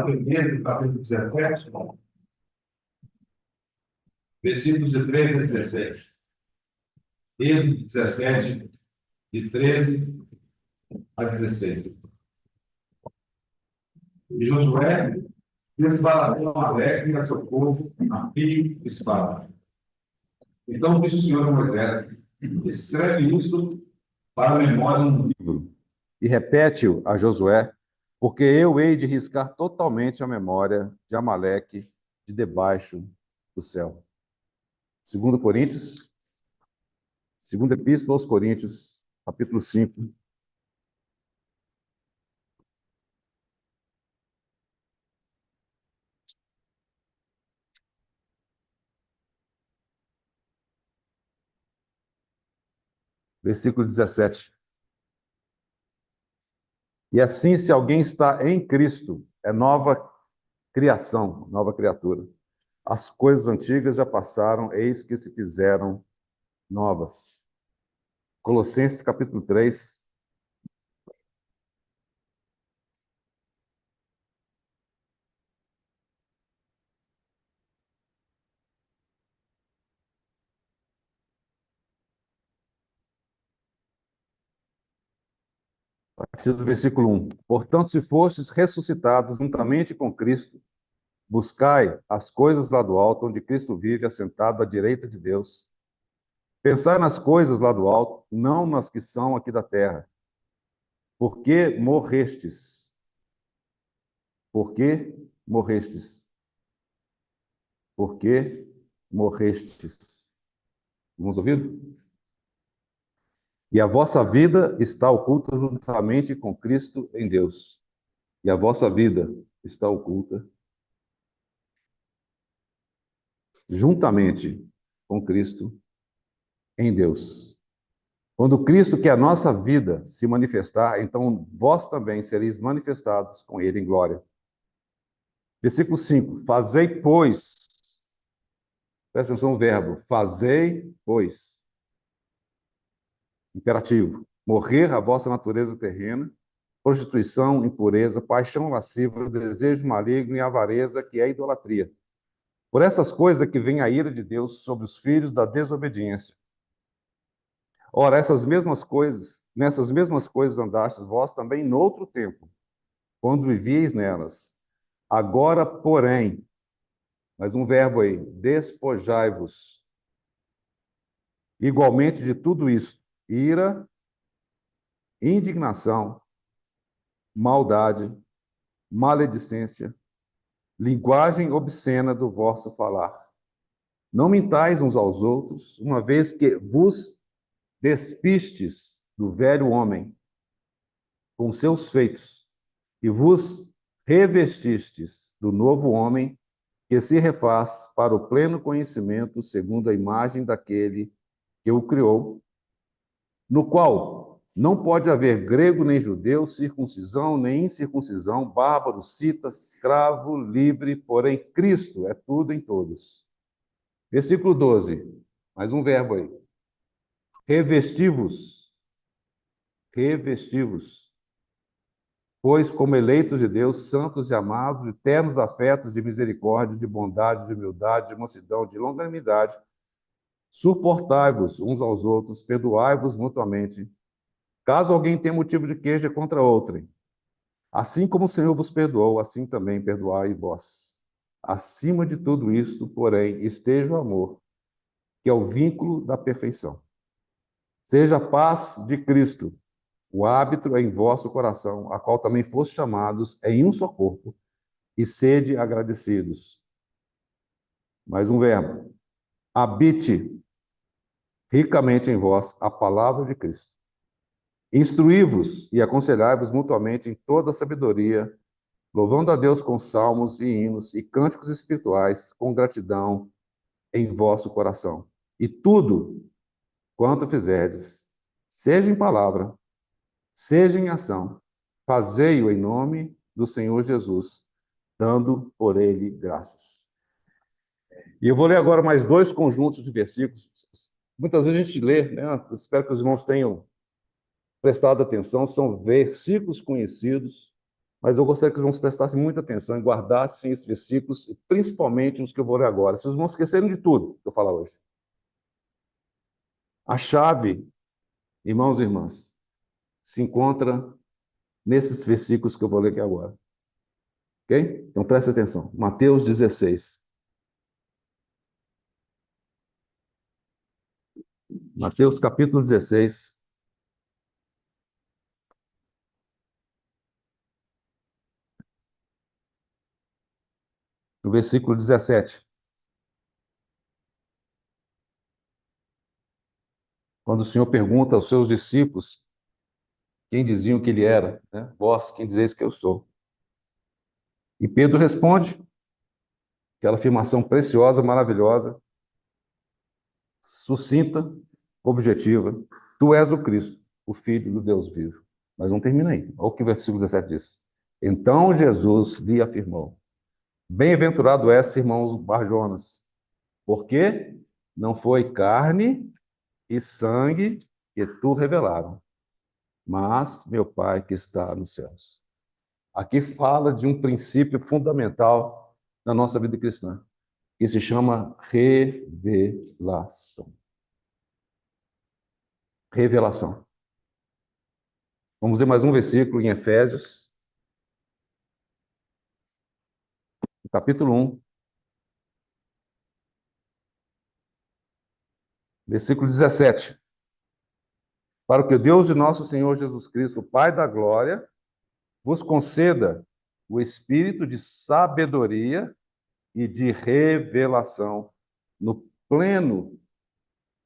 primeiro, capítulo 17, versículos de 13 a 16. Êxodo 17, de 13 a 16. E Josué desbaratou Amaleque e a seu povo a fio de espada. Então disse o Senhor a Moisés: escreve isto para a memória no livro, e repete-o a Josué, porque eu hei de riscar totalmente a memória de Amaleque de debaixo do céu. 2 Coríntios, segunda Epístola aos Coríntios, capítulo 5. Versículo 17. E assim, se alguém está em Cristo, é nova criação, nova criatura. As coisas antigas já passaram, eis que se fizeram novas. Colossenses capítulo 3. A partir do versículo 1. Portanto, se fostes ressuscitados juntamente com Cristo, buscai as coisas lá do alto, onde Cristo vive, assentado à direita de Deus. Pensai nas coisas lá do alto, não nas que são aqui da terra. Porque morrestes. Porque morrestes. Porque morrestes. Vamos ouvir? E a vossa vida está oculta juntamente com Cristo em Deus. E a vossa vida está oculta juntamente com Cristo em Deus. Quando Cristo, que é a nossa vida, se manifestar, então vós também sereis manifestados com ele em glória. Versículo 5. Fazei, pois, presta atenção no verbo, fazei, pois, imperativo, morrer a vossa natureza terrena, prostituição, impureza, paixão lasciva, desejo maligno e avareza, que é idolatria. Por essas coisas que vem a ira de Deus sobre os filhos da desobediência. Ora, nessas mesmas coisas andastes vós também noutro tempo, quando vivieis nelas. Agora, porém, mais um verbo aí, despojai-vos. Igualmente de tudo isso, ira, indignação, maldade, maledicência, linguagem obscena do vosso falar. Não mintais uns aos outros, uma vez que vos despistes do velho homem com seus feitos, e vos revestistes do novo homem, que se refaz para o pleno conhecimento, segundo a imagem daquele que o criou, no qual não pode haver grego nem judeu, circuncisão nem incircuncisão, bárbaro, cita, escravo, livre, porém Cristo é tudo em todos. Versículo 12, mais um verbo aí. Revesti-vos, pois como eleitos de Deus, santos e amados, de ternos afetos de misericórdia, de bondade, de humildade, de mansidão, de longanimidade, suportai-vos uns aos outros, perdoai-vos mutuamente, caso alguém tenha motivo de queixa contra outrem. Assim como o Senhor vos perdoou, assim também perdoai vós. Acima de tudo isto, porém, esteja o amor, que é o vínculo da perfeição. Seja a paz de Cristo, o árbitro em vosso coração, a qual também foste chamados em um só corpo, e sede agradecidos. Mais um verbo. Habite ricamente em vós a palavra de Cristo. Instruí-vos e aconselhai-vos mutuamente em toda a sabedoria, louvando a Deus com salmos e hinos e cânticos espirituais, com gratidão em vosso coração. E tudo quanto fizerdes, seja em palavra, seja em ação, fazei-o em nome do Senhor Jesus, dando por ele graças. E eu vou ler agora mais dois conjuntos de versículos. Muitas vezes a gente lê, né? Eu espero que os irmãos tenham prestado atenção, são versículos conhecidos, Mas eu gostaria que os irmãos prestassem muita atenção e guardassem esses versículos, e principalmente os que eu vou ler agora. Se os irmãos esquecerem de tudo que eu falar hoje. A chave, irmãos e irmãs, se encontra nesses versículos que eu vou ler aqui agora. Ok? Então preste atenção. Mateus 16. Mateus capítulo 16. No versículo 17. Quando o Senhor pergunta aos seus discípulos quem diziam que ele era, né? Vós, quem dizeis que eu sou? E Pedro responde, aquela afirmação preciosa, maravilhosa, sucinta, objetiva. Tu és o Cristo, o Filho do Deus vivo. Mas não termina aí. Olha o que o versículo 17 diz. Então Jesus lhe afirmou: Bem-aventurado és, irmãos Barjonas, porque não foi carne e sangue que tu revelaram, mas meu Pai que está nos céus. Aqui fala de um princípio fundamental na nossa vida cristã, que se chama revelação. Revelação. Vamos ler mais um versículo em Efésios, capítulo 1, versículo 17. Para que o Deus de nosso Senhor Jesus Cristo, o Pai da glória, vos conceda o espírito de sabedoria e de revelação no pleno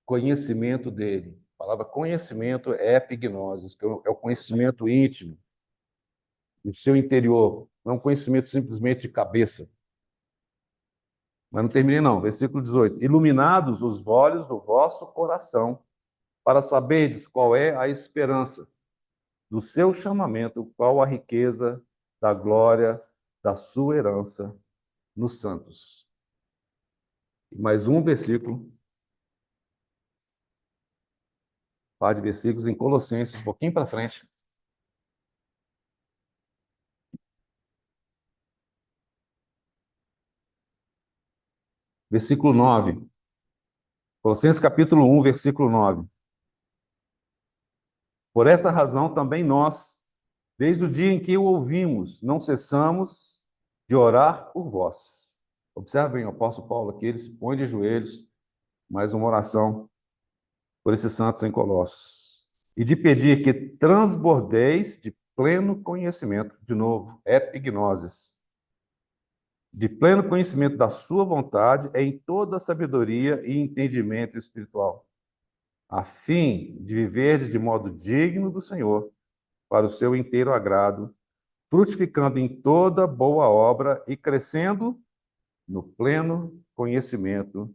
conhecimento dele. A palavra conhecimento é epignosis, que é o conhecimento íntimo do seu interior, não é um conhecimento simplesmente de cabeça. Mas não terminei não, versículo 18. Iluminados os olhos do vosso coração, para saberdes qual é a esperança do seu chamamento, qual a riqueza da glória da sua herança nos santos. Mais um versículo, par de versículos em Colossenses, um pouquinho para frente. Versículo 9. Colossenses capítulo 1, versículo 9. Por essa razão também nós, desde o dia em que o ouvimos, não cessamos de orar por vós. Observem o apóstolo Paulo aqui, ele se põe de joelhos, mais uma oração por esses santos em Colossos. E de pedir que transbordeis de pleno conhecimento, de novo, epignosis, de pleno conhecimento da sua vontade em toda sabedoria e entendimento espiritual, a fim de viver de modo digno do Senhor, para o seu inteiro agrado, frutificando em toda boa obra e crescendo no pleno conhecimento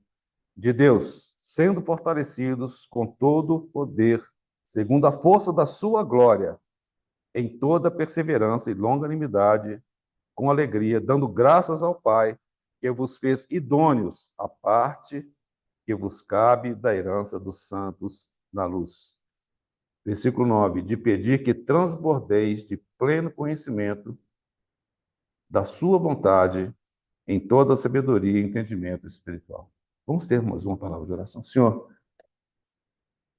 de Deus, sendo fortalecidos com todo o poder, segundo a força da sua glória, em toda perseverança e longanimidade, com alegria, dando graças ao Pai, que vos fez idôneos à parte que vos cabe da herança dos santos na luz. Versículo 9, de pedir que transbordeis de pleno conhecimento da sua vontade em toda sabedoria e entendimento espiritual. Vamos ter mais uma palavra de oração. Senhor,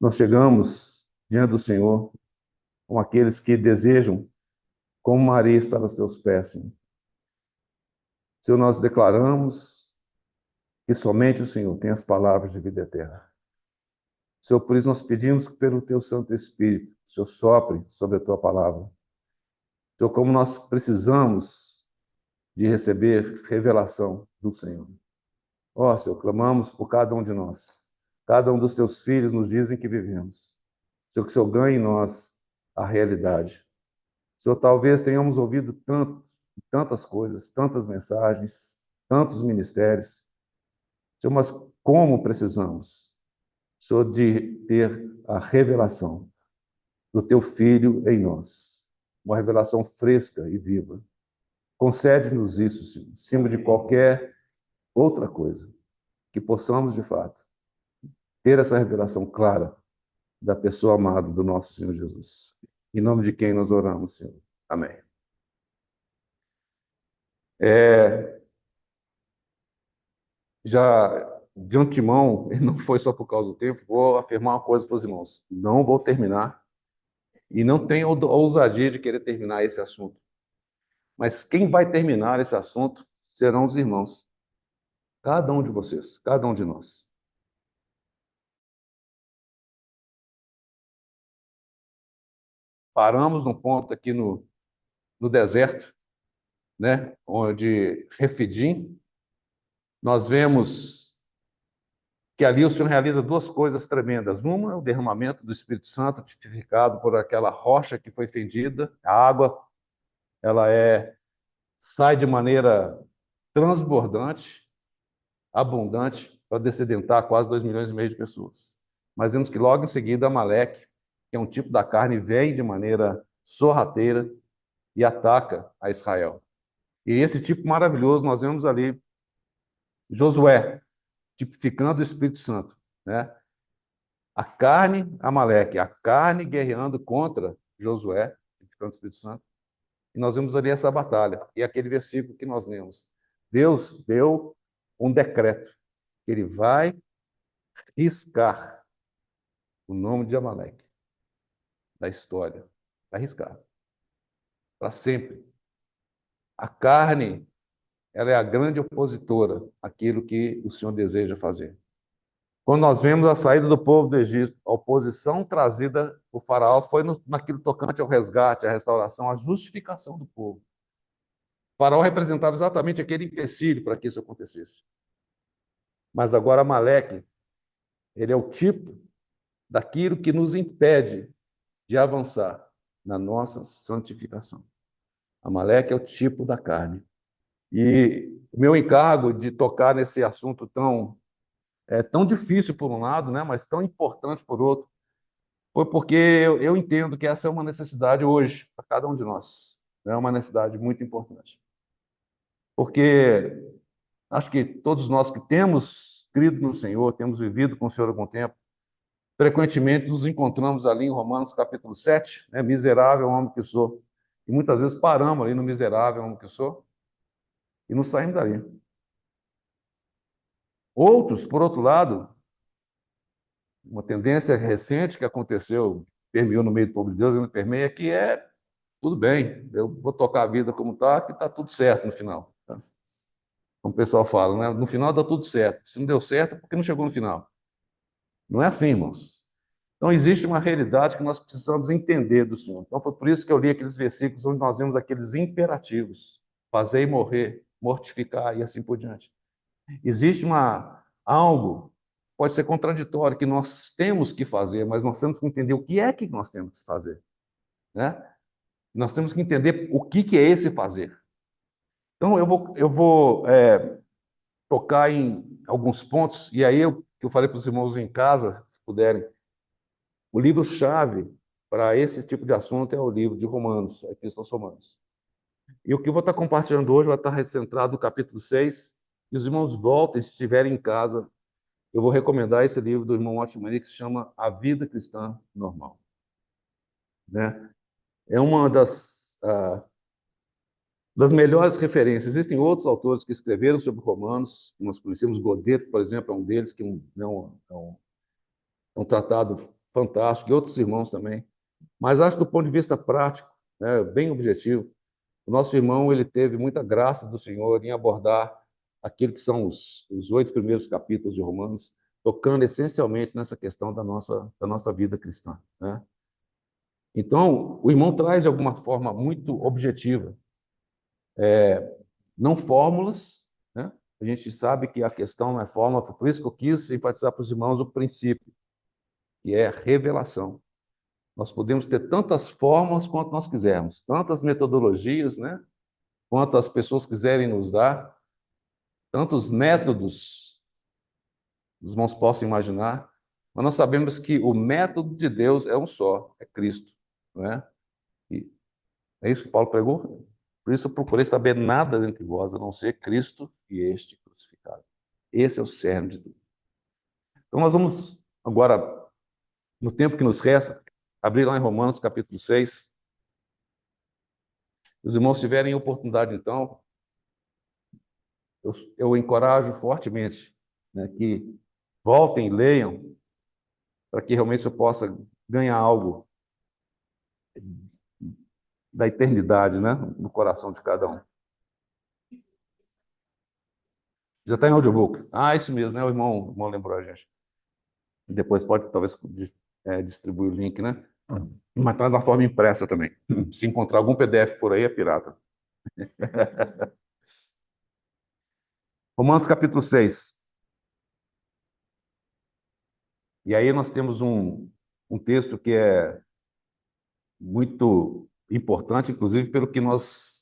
nós chegamos diante do Senhor com aqueles que desejam, como Maria, estar aos teus pés, Senhor. Senhor, nós declaramos que somente o Senhor tem as palavras de vida eterna. Senhor, por isso nós pedimos que pelo teu Santo Espírito, o Senhor sopre sobre a tua palavra. Senhor, como nós precisamos de receber revelação do Senhor. Ó, Senhor, clamamos por cada um de nós. Cada um dos teus filhos nos dizem que vivemos. Senhor, que o Senhor ganhe em nós a realidade. Senhor, talvez tenhamos ouvido tantas coisas, tantas mensagens, tantos ministérios. Senhor, mas como precisamos, Senhor, de ter a revelação do teu Filho em nós. Uma revelação fresca e viva. Concede-nos isso, Senhor, acima de qualquer outra coisa. Que possamos, de fato, ter essa revelação clara da pessoa amada do nosso Senhor Jesus. Em nome de quem nós oramos, Senhor. Amém. É, já de antemão, e não foi só por causa do tempo, vou afirmar uma coisa para os irmãos: não vou terminar, e não tenho ousadia de querer terminar esse assunto. Mas quem vai terminar esse assunto serão os irmãos, cada um de vocês, cada um de nós. Paramos num ponto aqui no deserto, né, onde Refidim, nós vemos que ali o Senhor realiza duas coisas tremendas. Uma é o derramamento do Espírito Santo, tipificado por aquela rocha que foi fendida. A água, ela sai de maneira transbordante, abundante, para descedentar quase 2,5 milhões de pessoas. Mas vemos que logo em seguida Amaleque, que é um tipo da carne, vem de maneira sorrateira e ataca a Israel. E esse tipo maravilhoso nós vemos ali Josué, tipificando o Espírito Santo, né? A carne, Amaleque, a carne guerreando contra Josué, tipificando o Espírito Santo. E nós vemos ali essa batalha. E aquele versículo que nós lemos. Deus deu um decreto. Ele vai riscar o nome de Amaleque da história. Vai riscar. Para sempre. A carne, ela é a grande opositora àquilo que o Senhor deseja fazer. Quando nós vemos a saída do povo do Egito, a oposição trazida por Faraó foi naquilo tocante ao resgate, à restauração, à justificação do povo. O Faraó representava exatamente aquele empecilho para que isso acontecesse. Mas agora Amaleque, ele é o tipo daquilo que nos impede de avançar na nossa santificação. Amaleque é o tipo da carne. E o meu encargo de tocar nesse assunto tão difícil por um lado, né, mas tão importante por outro, foi porque eu entendo que essa é uma necessidade hoje para cada um de nós. É uma necessidade muito importante. Porque acho que todos nós que temos crido no Senhor, temos vivido com o Senhor há algum tempo, frequentemente nos encontramos ali em Romanos capítulo 7, né, miserável homem que sou. E muitas vezes paramos ali no miserável homem que sou e não saímos dali. Outros, por outro lado, uma tendência recente que aconteceu, permeou no meio do povo de Deus, ainda permeia, que tudo bem, eu vou tocar a vida como está, que está tudo certo no final. Como o pessoal fala, né? No final dá tudo certo. Se não deu certo, é porque não chegou no final. Não é assim, irmãos. Então, existe uma realidade que nós precisamos entender do Senhor. Então, foi por isso que eu li aqueles versículos onde nós vemos aqueles imperativos: fazer e morrer, mortificar e assim por diante. Existe algo, pode ser contraditório, que nós temos que fazer, mas nós temos que entender o que é que nós temos que fazer, né? Nós temos que entender o que é esse fazer. Então, eu vou tocar em alguns pontos, e aí que eu falei para os irmãos em casa, se puderem, o livro-chave para esse tipo de assunto é o livro de Romanos, a Epístola aos Romanos. E o que eu vou estar compartilhando hoje vai estar centrado no capítulo 6, e os irmãos voltem, se estiverem em casa, eu vou recomendar esse livro do irmão Otmani, que se chama A Vida Cristã Normal. Né? É uma das melhores referências. Existem outros autores que escreveram sobre Romanos, nós conhecemos Godet, por exemplo, é um deles, que é um tratado fantástico, e outros irmãos também. Mas acho que do ponto de vista prático, né, bem objetivo, o nosso irmão ele teve muita graça do Senhor em abordar aquilo que são os 8 primeiros capítulos de Romanos, tocando essencialmente nessa questão da nossa vida cristã. Né? Então, o irmão traz de alguma forma muito objetiva, não fórmulas, né? A gente sabe que a questão não é fórmula, por isso que eu quis enfatizar para os irmãos o princípio, que é revelação. Nós podemos ter tantas fórmulas quanto nós quisermos, tantas metodologias, né? Quanto as pessoas quiserem nos dar, tantos métodos os irmãos possam imaginar, mas nós sabemos que o método de Deus é um só, é Cristo. Não é? E é isso que Paulo pregou? Por isso eu procurei saber nada dentre vós, a não ser Cristo e este crucificado. Esse é o cerne de tudo. Então nós vamos agora, no tempo que nos resta, abrir lá em Romanos capítulo 6. Os irmãos tiverem oportunidade, então, eu encorajo fortemente, né, que voltem e leiam, para que realmente eu possa ganhar algo da eternidade, né, no coração de cada um. Já está em audiobook. Ah, isso mesmo, né? O irmão lembrou a gente. Depois pode, talvez, distribuir o link, né? Mas está na forma impressa também. Se encontrar algum PDF por aí, é pirata. Romanos capítulo 6. E aí nós temos um texto que é muito importante, inclusive pelo que nós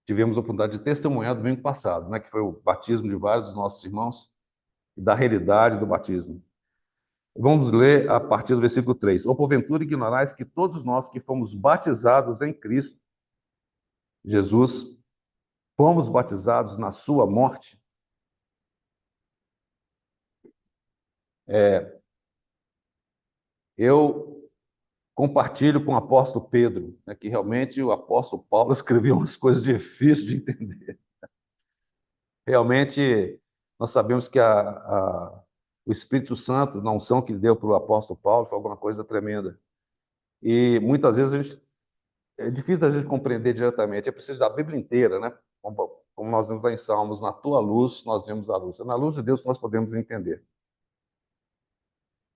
tivemos a oportunidade de testemunhar domingo passado, né? Que foi o batismo de vários dos nossos irmãos e da realidade do batismo. Vamos ler a partir do versículo 3. Ou porventura ignorais que todos nós que fomos batizados em Cristo Jesus, fomos batizados na sua morte? Eu compartilho com o apóstolo Pedro, né, que realmente o apóstolo Paulo escreveu umas coisas difíceis de entender. Realmente, nós sabemos que o Espírito Santo, na unção que ele deu para o apóstolo Paulo, foi alguma coisa tremenda. E muitas vezes é difícil a gente compreender diretamente, é preciso da Bíblia inteira, né? Como nós vemos lá em Salmos, na tua luz nós vemos a luz. É na luz de Deus que nós podemos entender.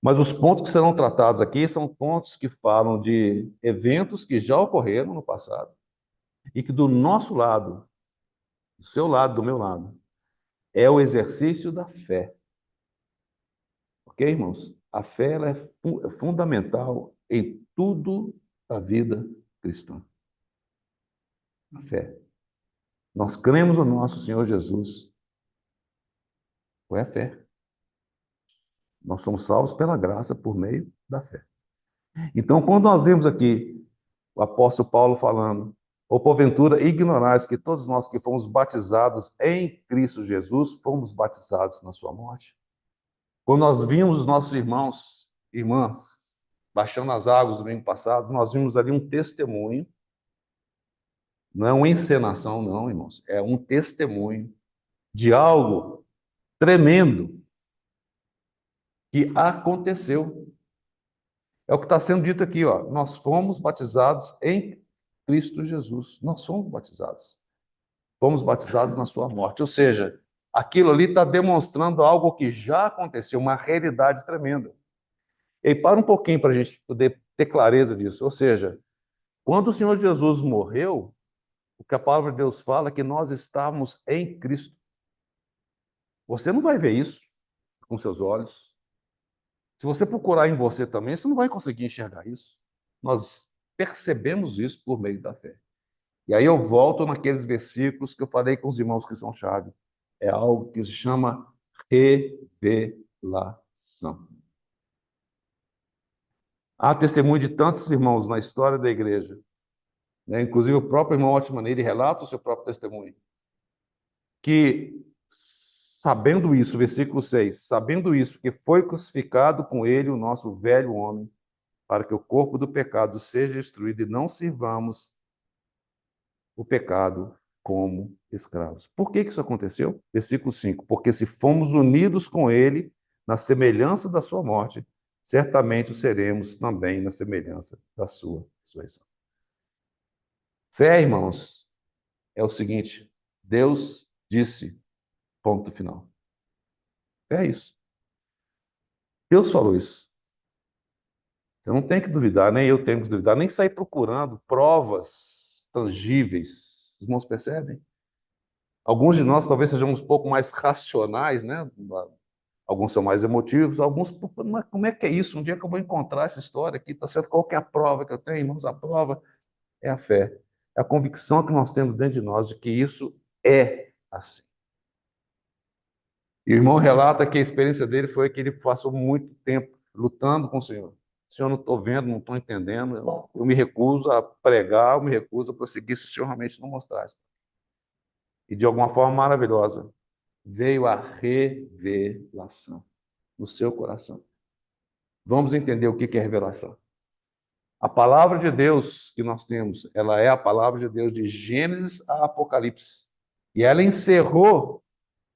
Mas os pontos que serão tratados aqui são pontos que falam de eventos que já ocorreram no passado e que do nosso lado, do seu lado, do meu lado, é o exercício da fé. Ok, irmãos? A fé ela é fundamental em tudo a vida cristã. A fé. Nós cremos no nosso Senhor Jesus. Foi a fé. Nós somos salvos pela graça por meio da fé. Então, quando nós vemos aqui o apóstolo Paulo falando, ou porventura ignorais que todos nós que fomos batizados em Cristo Jesus, fomos batizados na sua morte. Quando nós vimos os nossos irmãos, irmãs, baixando as águas do domingo passado, nós vimos ali um testemunho, não é uma encenação, não, irmãos, é um testemunho de algo tremendo que aconteceu. É o que está sendo dito aqui, ó. Nós fomos batizados em Cristo Jesus. Nós fomos batizados. Fomos batizados na sua morte. Ou seja, aquilo ali está demonstrando algo que já aconteceu, uma realidade tremenda. E para um pouquinho para a gente poder ter clareza disso. Ou seja, quando o Senhor Jesus morreu, o que a palavra de Deus fala é que nós estávamos em Cristo. Você não vai ver isso com seus olhos. Se você procurar em você também, você não vai conseguir enxergar isso. Nós percebemos isso por meio da fé. E aí eu volto naqueles versículos que eu falei com os irmãos que são chave. É algo que se chama revelação. Há testemunho de tantos irmãos na história da igreja, né? Inclusive o próprio irmão Otman, ele relata o seu próprio testemunho, que sabendo isso, versículo 6, sabendo isso, que foi crucificado com ele o nosso velho homem, para que o corpo do pecado seja destruído e não sirvamos o pecado como escravos. Por que isso aconteceu? Versículo 5. Porque se fomos unidos com ele na semelhança da sua morte, certamente o seremos também na semelhança da sua ressurreição. Fé, irmãos, é o seguinte: Deus disse, ponto final. É isso. Deus falou isso. Você não tem que duvidar, nem eu tenho que duvidar, nem sair procurando provas tangíveis. Os irmãos percebem? Alguns de nós talvez sejamos um pouco mais racionais, né? Alguns são mais emotivos, alguns, mas como é que é isso? Um dia que eu vou encontrar essa história aqui, tá certo? Qual que é a prova que eu tenho, irmãos? A prova é a fé. É a convicção que nós temos dentro de nós de que isso é assim. E o irmão relata que a experiência dele foi que ele passou muito tempo lutando com o Senhor. Senhor, não estou vendo, não estou entendendo, eu me recuso a pregar, eu me recuso a prosseguir se o Senhor realmente não mostrasse. E de alguma forma maravilhosa, veio a revelação no seu coração. Vamos entender o que é revelação. A palavra de Deus que nós temos, ela é a palavra de Deus de Gênesis a Apocalipse. E ela encerrou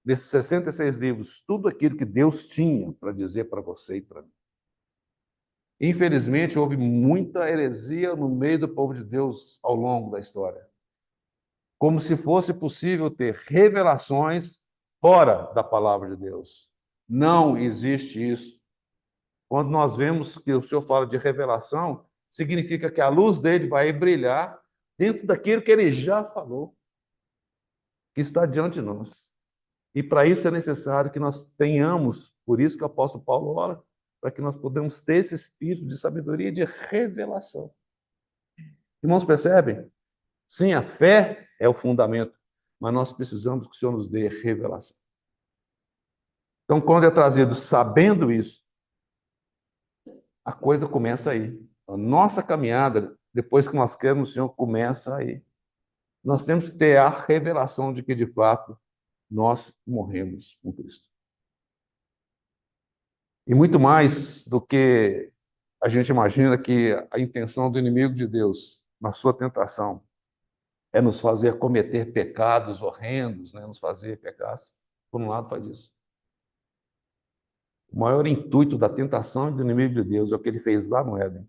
nesses 66 livros, tudo aquilo que Deus tinha para dizer para você e para mim. Infelizmente, houve muita heresia no meio do povo de Deus ao longo da história. Como se fosse possível ter revelações fora da palavra de Deus. Não existe isso. Quando nós vemos que o Senhor fala de revelação, significa que a luz dele vai brilhar dentro daquilo que ele já falou, que está diante de nós. E para isso é necessário que nós tenhamos, por isso que o apóstolo Paulo ora, para que nós podemos ter esse espírito de sabedoria e de revelação. Irmãos, percebem? Sim, a fé é o fundamento, mas nós precisamos que o Senhor nos dê revelação. Então, quando é trazido sabendo isso, a coisa começa aí. A nossa caminhada, depois que nós queremos o Senhor, começa aí. Nós temos que ter a revelação de que, de fato, nós morremos com Cristo. E muito mais do que a gente imagina que a intenção do inimigo de Deus, na sua tentação, é nos fazer cometer pecados horrendos, né? Nos fazer pecar. Por um lado, faz isso. O maior intuito da tentação do inimigo de Deus é o que ele fez lá no Éden,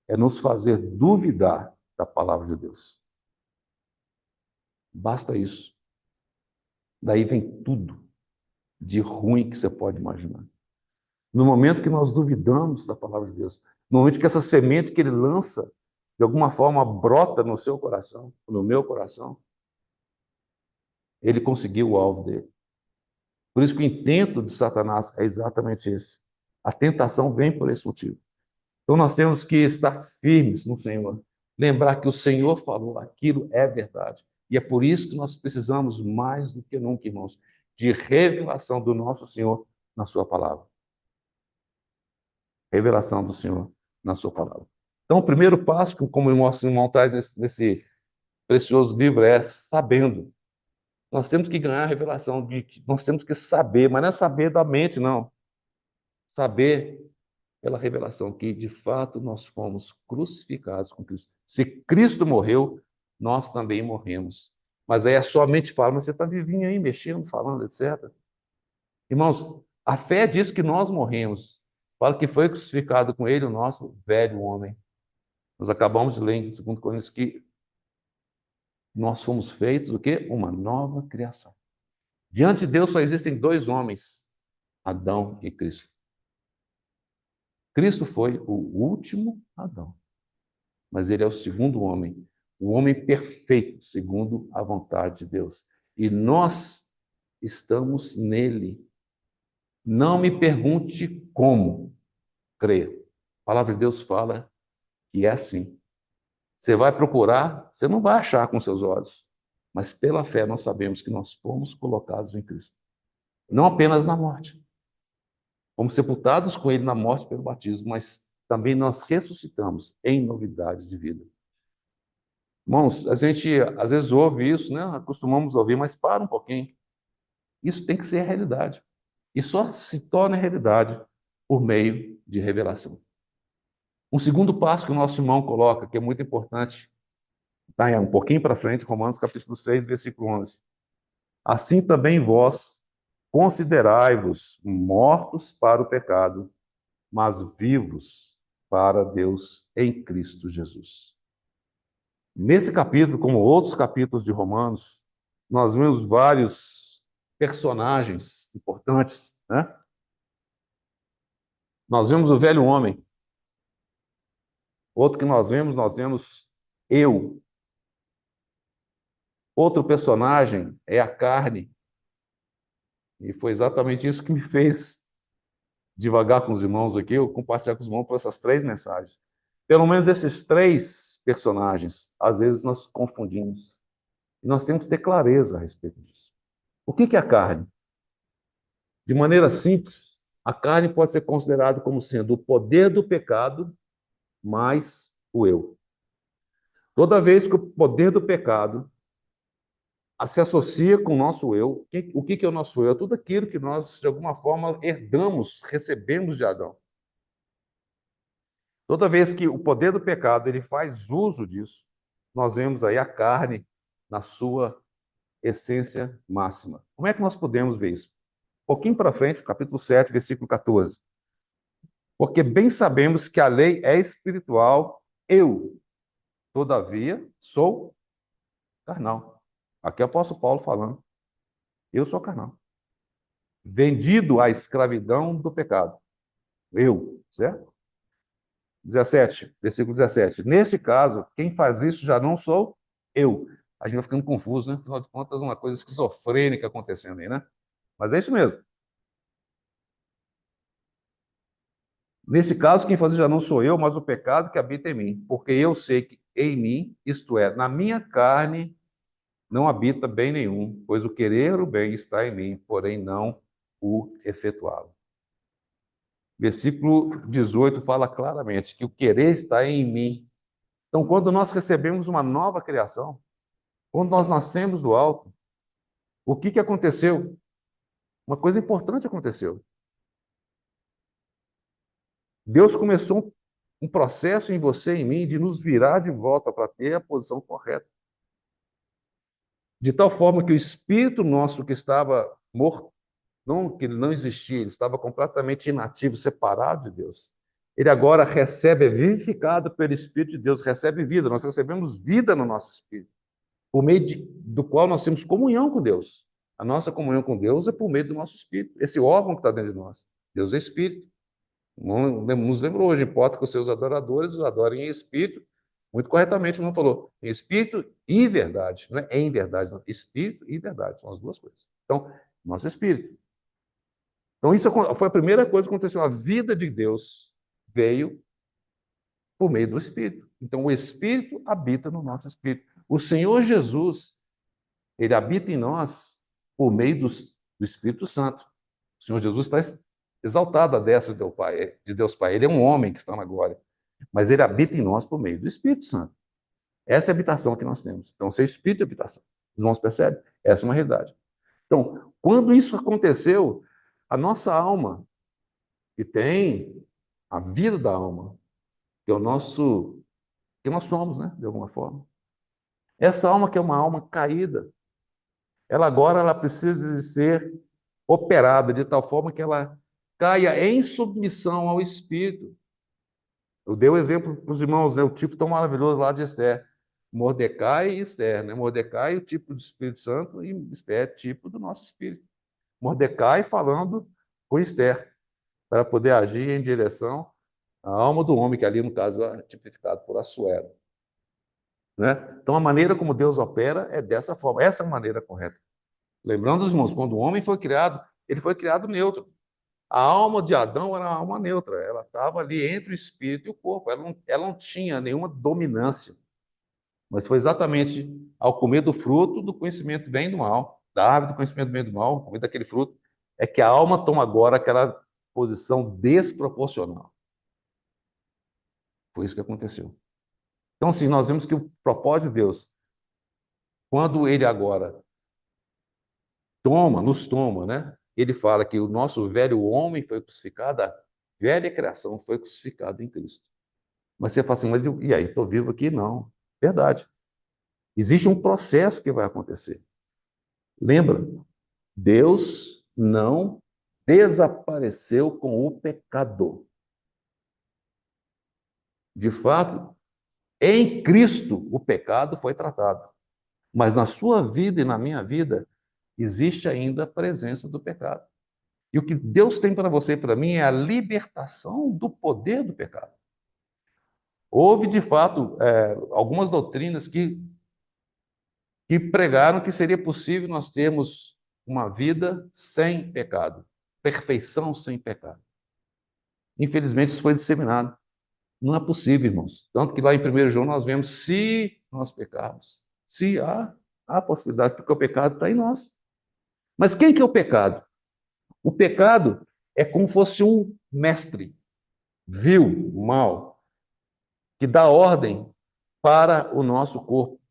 é nos fazer duvidar da palavra de Deus. Basta isso. Daí vem tudo de ruim que você pode imaginar. No momento que nós duvidamos da palavra de Deus, no momento que essa semente que ele lança, de alguma forma brota no seu coração, no meu coração, ele conseguiu o alvo dele. Por isso que o intento de Satanás é exatamente esse. A tentação vem por esse motivo. Então nós temos que estar firmes no Senhor. Lembrar que o Senhor falou, aquilo é verdade. E é por isso que nós precisamos mais do que nunca, irmãos, de revelação do nosso Senhor na sua palavra. Revelação do Senhor na sua palavra. Então o primeiro passo, como o nosso irmão traz nesse precioso livro, é sabendo. Nós temos que ganhar a revelação, nós temos que saber, mas não é saber da mente, não. Saber pela revelação que, de fato, nós fomos crucificados com Cristo. Se Cristo morreu, nós também morremos. Mas aí a sua mente fala, mas você está vivinho aí, mexendo, falando, etc. Irmãos, a fé diz que nós morremos. Fala que foi crucificado com ele o nosso velho homem. Nós acabamos de ler em 2 Coríntios que nós fomos feitos o quê? Uma nova criação. Diante de Deus só existem dois homens, Adão e Cristo. Cristo foi o último Adão, mas ele é o segundo homem, o homem perfeito, segundo a vontade de Deus. E nós estamos nele. Não me pergunte como crer. A palavra de Deus fala que é assim. Você vai procurar, você não vai achar com seus olhos, mas pela fé nós sabemos que nós fomos colocados em Cristo. Não apenas na morte. Fomos sepultados com ele na morte pelo batismo, mas também nós ressuscitamos em novidade de vida. Irmãos, a gente às vezes ouve isso, né? Acostumamos a ouvir, mas para um pouquinho. Isso tem que ser a realidade. E só se torna realidade por meio de revelação. Um segundo passo que o nosso irmão coloca, que é muito importante, está um pouquinho para frente, Romanos capítulo 6, versículo 11. Assim também vós considerai-vos mortos para o pecado, mas vivos para Deus em Cristo Jesus. Nesse capítulo, como outros capítulos de Romanos, nós vemos vários personagens importantes, né? Nós vemos o velho homem. Outro que nós vemos eu. Outro personagem é a carne. E foi exatamente isso que me fez devagar com os irmãos aqui, eu compartilhar com os irmãos por essas três mensagens. Pelo menos esses três personagens, às vezes nós confundimos. E nós temos que ter clareza a respeito disso. O que é a carne? De maneira simples, a carne pode ser considerada como sendo o poder do pecado mais o eu. Toda vez que o poder do pecado se associa com o nosso eu, o que é o nosso eu? É tudo aquilo que nós, de alguma forma, herdamos, recebemos de Adão. Toda vez que o poder do pecado ele faz uso disso, nós vemos aí a carne na sua essência máxima. Como é que nós podemos ver isso? Um pouquinho para frente, capítulo 7, versículo 14. Porque bem sabemos que a lei é espiritual, eu, todavia, sou carnal. Aqui é o apóstolo Paulo falando. Eu sou carnal. Vendido à escravidão do pecado. Eu, certo? 17, versículo 17. Neste caso, quem faz isso já não sou eu. A gente vai ficando confuso, né? Afinal de contas, uma coisa esquizofrênica acontecendo aí, né? Mas é isso mesmo. Nesse caso, quem faz isso já não sou eu, mas o pecado que habita em mim. Porque eu sei que em mim, isto é, na minha carne, não habita bem nenhum, pois o querer o bem está em mim, porém não o efetuá-lo. Versículo 18 fala claramente que o querer está em mim. Então, quando nós recebemos uma nova criação, quando nós nascemos do alto, o que aconteceu? Uma coisa importante aconteceu. Deus começou um processo em você e em mim de nos virar de volta para ter a posição correta. De tal forma que o espírito nosso que estava morto, não que ele não existia, ele estava completamente inativo, separado de Deus. Ele agora recebe, é vivificado pelo Espírito de Deus, recebe vida. Nós recebemos vida no nosso espírito, por meio do qual nós temos comunhão com Deus. A nossa comunhão com Deus é por meio do nosso espírito, esse órgão que está dentro de nós. Deus é espírito. Nos lembra hoje, importa que os seus adoradores os adorem em espírito. Muito corretamente, o irmão falou, em espírito e verdade. Não é em verdade, não. Espírito e verdade, são as duas coisas. Então, nosso espírito. Então, isso foi a primeira coisa que aconteceu. A vida de Deus veio por meio do Espírito. Então, o Espírito habita no nosso espírito. O Senhor Jesus, ele habita em nós por meio do Espírito Santo. O Senhor Jesus está exaltado à destra de Deus Pai. Ele é um homem que está na glória. Mas ele habita em nós por meio do Espírito Santo. Essa é a habitação que nós temos. Então, ser Espírito de habitação. Os irmãos percebem? Essa é uma realidade. Então, quando isso aconteceu, a nossa alma, que tem a vida da alma, que é o nosso, que nós somos, né, de alguma forma. Essa alma que é uma alma caída, ela precisa de ser operada de tal forma que ela caia em submissão ao Espírito. Eu dei o exemplo para os irmãos, né, o tipo tão maravilhoso lá de Esther. Mordecai e Esther, né? Mordecai, o tipo do Espírito Santo, e Esther, tipo do nosso Espírito. Mordecai falando com Esther, para poder agir em direção à alma do homem, que ali, no caso, é tipificado por Assuero. Né? Então, a maneira como Deus opera é dessa forma, essa é a maneira correta. Lembrando, irmãos, quando o homem foi criado, ele foi criado neutro. A alma de Adão era uma alma neutra, ela estava ali entre o espírito e o corpo, ela não tinha nenhuma dominância. Mas foi exatamente ao comer do fruto do conhecimento do bem e do mal, da árvore do conhecimento do bem e do mal, comer daquele fruto, é que a alma toma agora aquela posição desproporcional. Foi isso que aconteceu. Então, assim, nós vemos que o propósito de Deus, quando ele agora nos toma, né? Ele fala que o nosso velho homem foi crucificado, a velha criação foi crucificada em Cristo. Mas você fala assim, mas e aí, estou vivo aqui? Não. Verdade. Existe um processo que vai acontecer. Lembra? Deus não desapareceu com o pecador. De fato, em Cristo o pecado foi tratado. Mas na sua vida e na minha vida, existe ainda a presença do pecado. E o que Deus tem para você e para mim é a libertação do poder do pecado. Houve, de fato, algumas doutrinas que pregaram que seria possível nós termos uma vida sem pecado, perfeição sem pecado. Infelizmente, isso foi disseminado. Não é possível, irmãos. Tanto que lá em 1 João nós vemos, se nós pecarmos, se há a possibilidade, porque o pecado está em nós. Mas quem que é o pecado? O pecado é como se fosse um mestre, vil, mal, que dá ordem para o nosso corpo.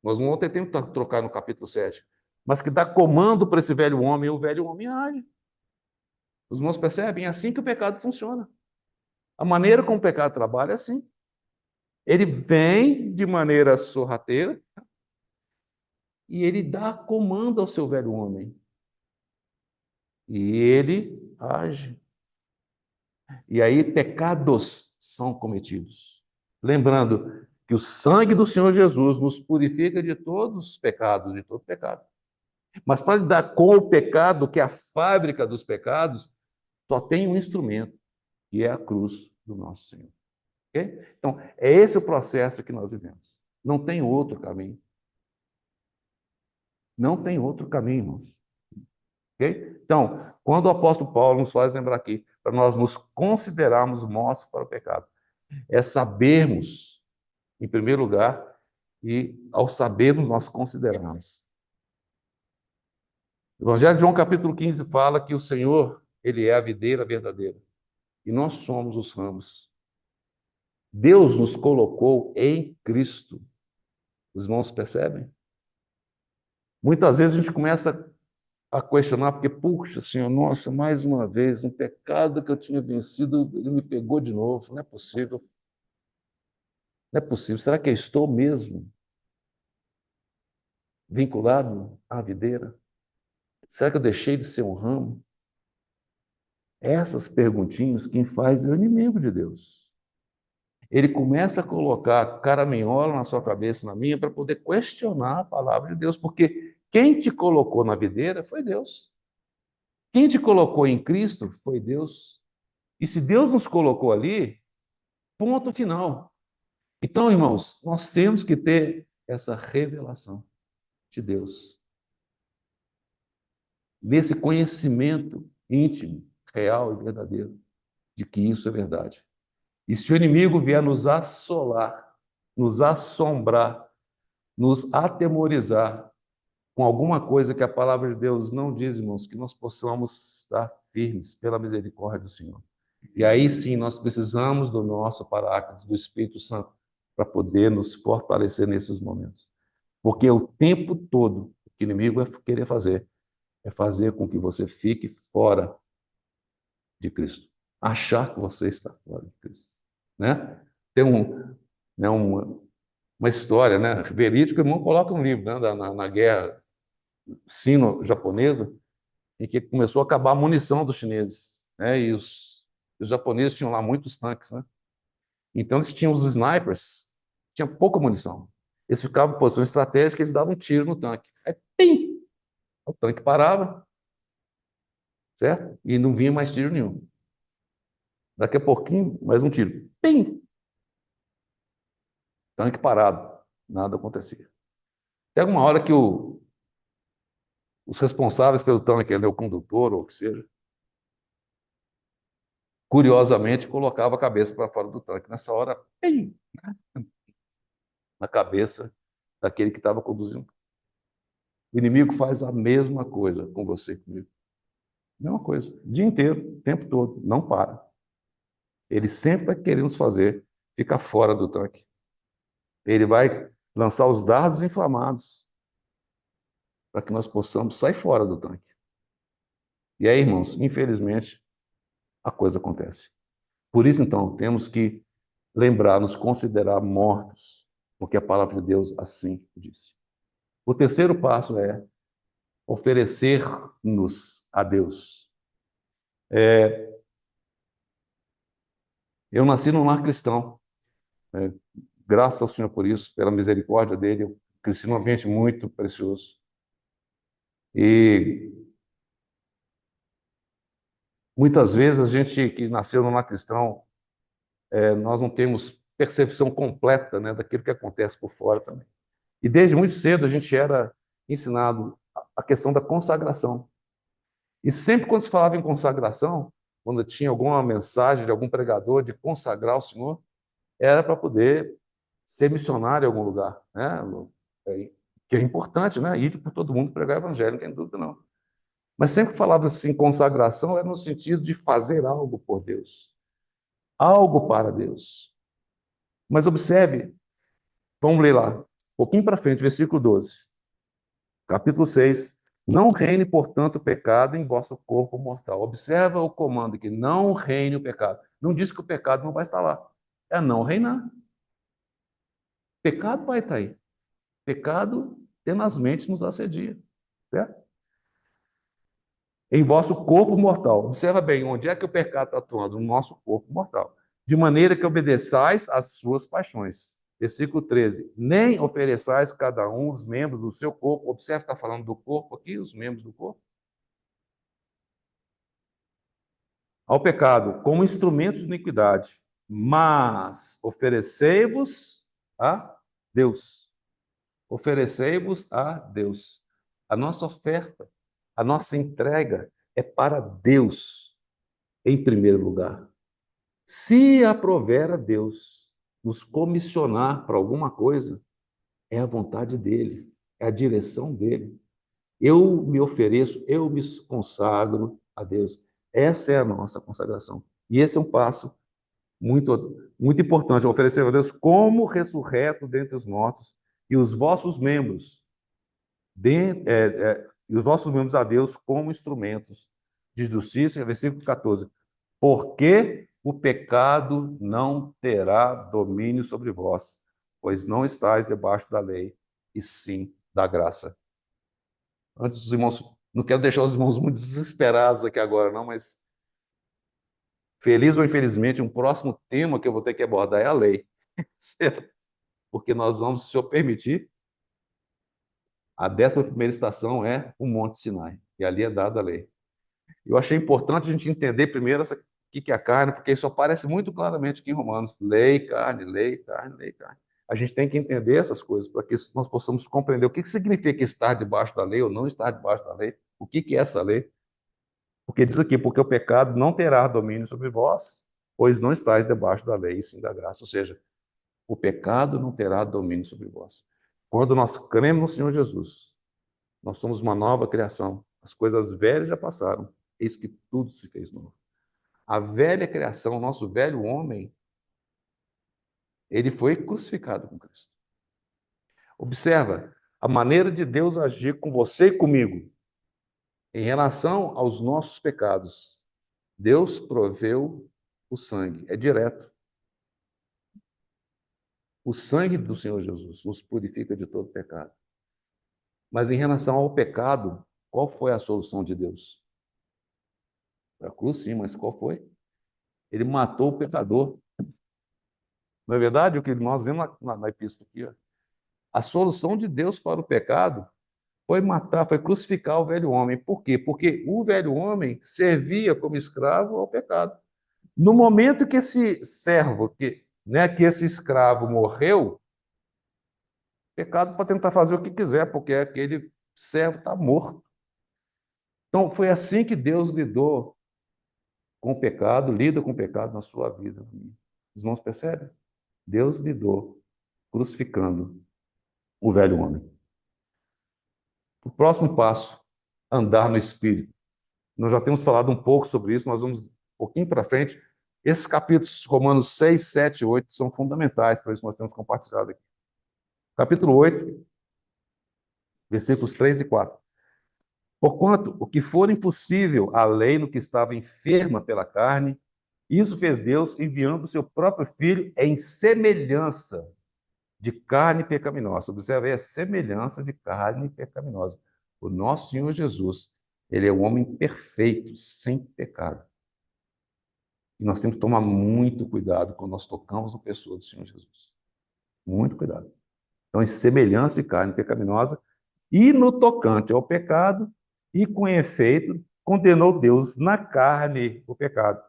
Nós não vamos ter tempo de trocar no capítulo 7, mas que dá comando para esse velho homem, e o velho homem age. Os irmãos percebem? É assim que o pecado funciona. A maneira como o pecado trabalha é assim. Ele vem de maneira sorrateira, e ele dá comando ao seu velho homem. E ele age. E aí pecados são cometidos. Lembrando que o sangue do Senhor Jesus nos purifica de todos os pecados, de todo pecado. Mas para lidar com o pecado, que é a fábrica dos pecados, só tem um instrumento, que é a cruz do nosso Senhor. Okay? Então, é esse o processo que nós vivemos. Não tem outro caminho. Não tem outro caminho, irmãos. Okay? Então, quando o apóstolo Paulo nos faz lembrar aqui, para nós nos considerarmos mortos para o pecado, é sabermos, em primeiro lugar, e ao sabermos, nós considerarmos. O Evangelho de João, capítulo 15, fala que o Senhor, ele é a videira verdadeira, e nós somos os ramos. Deus nos colocou em Cristo. Os irmãos percebem? Muitas vezes a gente começa a questionar, porque, puxa, Senhor, nossa, mais uma vez, um pecado que eu tinha vencido, ele me pegou de novo. Não é possível. Não é possível. Será que eu estou mesmo vinculado à videira? Será que eu deixei de ser um ramo? Essas perguntinhas, quem faz é o inimigo de Deus. Ele começa a colocar caraminhola na sua cabeça, na minha, para poder questionar a palavra de Deus, porque quem te colocou na videira foi Deus. Quem te colocou em Cristo foi Deus. E se Deus nos colocou ali, ponto final. Então, irmãos, nós temos que ter essa revelação de Deus, desse conhecimento íntimo, real e verdadeiro, de que isso é verdade. E se o inimigo vier nos assolar, nos assombrar, nos atemorizar com alguma coisa que a palavra de Deus não diz, irmãos, que nós possamos estar firmes pela misericórdia do Senhor. E aí sim nós precisamos do nosso Paráclito, do Espírito Santo, para poder nos fortalecer nesses momentos. Porque o tempo todo, o que o inimigo vai querer fazer é fazer com que você fique fora de Cristo. Achar que você está fora de Cristo. Né? Tem uma história, né? Verídica, o irmão coloca um livro, né? na guerra sino-japonesa, em que começou a acabar a munição dos chineses, né? E os japoneses tinham lá muitos tanques, né? Então eles tinham os snipers, tinha pouca munição. Eles ficavam em posição estratégica, eles davam um tiro no tanque. Aí, pim! O tanque parava, certo? E não vinha mais tiro nenhum. Daqui a pouquinho, mais um tiro. Pim! Tanque parado. Nada acontecia. Tem uma hora que os responsáveis pelo tanque, o condutor ou o que seja, curiosamente colocava a cabeça para fora do tanque. Nessa hora, pim! Na cabeça daquele que estava conduzindo. O inimigo faz a mesma coisa com você e comigo. Mesma coisa. O dia inteiro, o tempo todo. Não para. Ele sempre vai querer nos fazer ficar fora do tanque. Ele vai lançar os dardos inflamados para que nós possamos sair fora do tanque. E aí, irmãos, infelizmente, a coisa acontece. Por isso, então, temos que lembrar, nos considerar mortos, porque a palavra de Deus assim disse. O terceiro passo é oferecer-nos a Deus. Eu nasci num lar cristão, né? Graças ao Senhor por isso, pela misericórdia dele, eu cresci num ambiente muito precioso. E muitas vezes a gente que nasceu num lar cristão, nós não temos percepção completa, né, daquilo que acontece por fora também. E desde muito cedo a gente era ensinado a questão da consagração. E sempre quando se falava em consagração, quando tinha alguma mensagem de algum pregador de consagrar o Senhor, era para poder ser missionário em algum lugar, né? Que é importante, né? Ir por todo mundo pregar o evangelho, não tem dúvida não. Mas sempre que falava assim consagração era no sentido de fazer algo por Deus, algo para Deus. Mas observe, vamos ler lá, um pouquinho para frente, versículo 12. Capítulo 6. Não reine, portanto, o pecado em vosso corpo mortal. Observa o comando aqui, não reine o pecado. Não diz que o pecado não vai estar lá. É não reinar. Pecado vai estar aí. Pecado tenazmente nos assedia, certo? Em vosso corpo mortal. Observa bem, onde é que o pecado está atuando? No nosso corpo mortal. De maneira que obedeçais às suas paixões. Versículo 13. Nem ofereçais cada um os membros do seu corpo. Observa, está falando do corpo aqui, os membros do corpo. Ao pecado, como instrumentos de iniquidade. Mas oferecei-vos a Deus. Oferecei-vos a Deus. A nossa oferta, a nossa entrega é para Deus, em primeiro lugar. Se aprover a Deus nos comissionar para alguma coisa, é a vontade dele, é a direção dele. Eu me ofereço, eu me consagro a Deus. Essa é a nossa consagração. E esse é um passo muito importante, oferecer a Deus como ressurreto dentre os mortos e os vossos membros, e os vossos membros a Deus como instrumentos de justiça, versículo 14. Porque o pecado não terá domínio sobre vós, pois não estáis debaixo da lei, e sim da graça. Antes dos irmãos, não quero deixar os irmãos muito desesperados aqui agora, não, mas feliz ou infelizmente, um próximo tema que eu vou ter que abordar é a lei. Certo? Porque nós vamos, se eu permitir, a 11ª estação é o Monte Sinai, e ali é dada a lei. Eu achei importante a gente entender primeiro o que é a carne, porque isso aparece muito claramente aqui em Romanos. Lei, carne, lei, carne, lei, carne. A gente tem que entender essas coisas para que nós possamos compreender o que significa estar debaixo da lei ou não estar debaixo da lei. O que é essa lei? Porque diz aqui, porque o pecado não terá domínio sobre vós, pois não estáis debaixo da lei, e sim da graça. Ou seja, o pecado não terá domínio sobre vós. Quando nós cremos no Senhor Jesus, nós somos uma nova criação. As coisas velhas já passaram, eis que tudo se fez novo. A velha criação, o nosso velho homem, ele foi crucificado com Cristo. Observa a maneira de Deus agir com você e comigo em relação aos nossos pecados. Deus proveu o sangue, é direto. O sangue do Senhor Jesus nos purifica de todo pecado. Mas em relação ao pecado, qual foi a solução de Deus? A cruz, sim, mas qual foi? Ele matou o pecador. Não é verdade o que nós vemos na epístola aqui? Ó. A solução de Deus para o pecado foi matar, foi crucificar o velho homem. Por quê? Porque o velho homem servia como escravo ao pecado. No momento que esse servo, que esse escravo morreu, pecado para tentar fazer o que quiser, porque aquele servo está morto. Então, foi assim que Deus lidou com o pecado, lida com o pecado na sua vida. Os irmãos percebem? Deus lidou crucificando o velho homem. O próximo passo, andar no Espírito. Nós já temos falado um pouco sobre isso, nós vamos um pouquinho para frente. Esses capítulos, Romanos 6, 7 e 8, são fundamentais para isso que nós temos compartilhado aqui. Capítulo 8, versículos 3 e 4. Porquanto, o que for impossível à lei no que estava enferma pela carne, isso fez Deus enviando o seu próprio Filho em semelhança de carne pecaminosa. Observe aí a semelhança de carne pecaminosa. O nosso Senhor Jesus, ele é o homem perfeito, sem pecado. E nós temos que tomar muito cuidado quando nós tocamos a pessoa do Senhor Jesus. Muito cuidado. Então, em semelhança de carne pecaminosa, e no tocante ao pecado, e com efeito, condenou Deus na carne o pecado,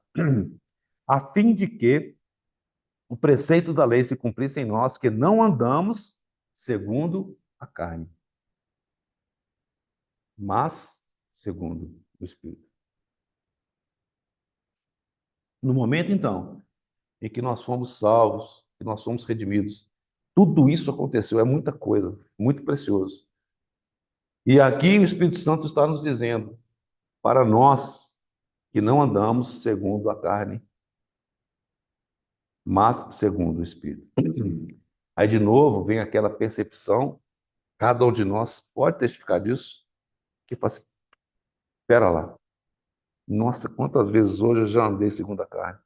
a fim de que o preceito da lei se cumprisse em nós, que não andamos segundo a carne, mas segundo o Espírito. No momento, então, em que nós fomos salvos, que nós fomos redimidos, tudo isso aconteceu, é muita coisa, muito precioso. E aqui o Espírito Santo está nos dizendo, para nós que não andamos segundo a carne, mas segundo o Espírito. Aí, de novo, vem aquela percepção, cada um de nós pode testificar disso, que fala assim, espera lá, nossa, quantas vezes hoje eu já andei segundo a carne?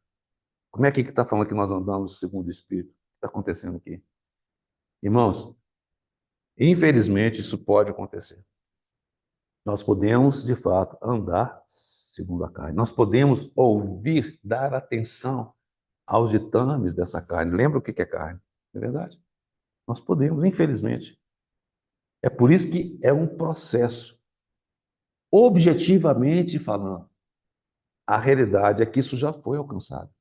Como é que está falando que nós andamos segundo o Espírito? O que está acontecendo aqui? Irmãos, Infelizmente, isso pode acontecer. Nós podemos, de fato, andar segundo a carne. Nós podemos ouvir, dar atenção aos ditames dessa carne. Lembra o que é carne? Não é verdade? Nós podemos, infelizmente. É por isso que é um processo. Objetivamente falando, a realidade é que isso já foi alcançado.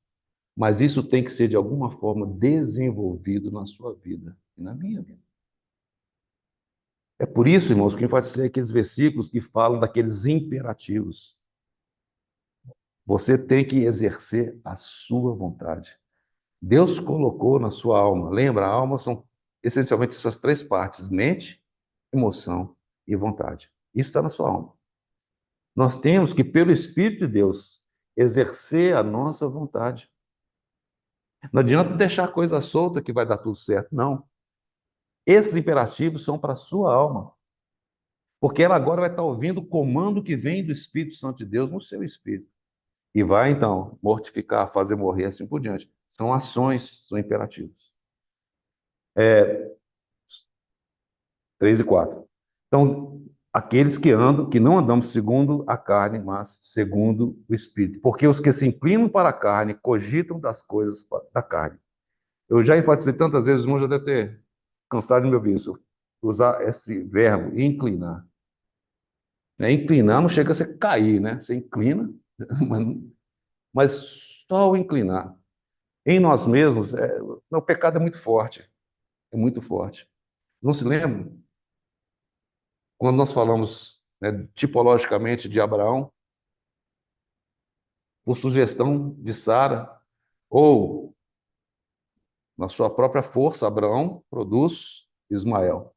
Mas isso tem que ser, de alguma forma, desenvolvido na sua vida e na minha vida. É por isso, irmãos, que enfatizei aqueles versículos que falam daqueles imperativos. Você tem que exercer a sua vontade. Deus colocou na sua alma. Lembra, a alma são essencialmente essas três partes: mente, emoção e vontade. Isso está na sua alma. Nós temos que, pelo Espírito de Deus, exercer a nossa vontade. Não adianta deixar a coisa solta que vai dar tudo certo, não. Esses imperativos são para a sua alma, porque ela agora vai estar ouvindo o comando que vem do Espírito Santo de Deus no seu espírito. E vai, então, mortificar, fazer morrer, assim por diante. São ações, são imperativos. 3 e 4. Então, aqueles que andam, que não andamos segundo a carne, mas segundo o Espírito. Porque os que se inclinam para a carne cogitam das coisas da carne. Eu já enfatizei tantas vezes, o irmão já deve ter cansado de me ouvir isso, usar esse verbo, inclinar. Inclinar não chega a ser cair, né? Você inclina, mas só o inclinar. Em nós mesmos, o pecado é muito forte, é muito forte. Não se lembra? Quando nós falamos, né, tipologicamente de Abraão, por sugestão de Sara, ou na sua própria força, Abraão produz Ismael.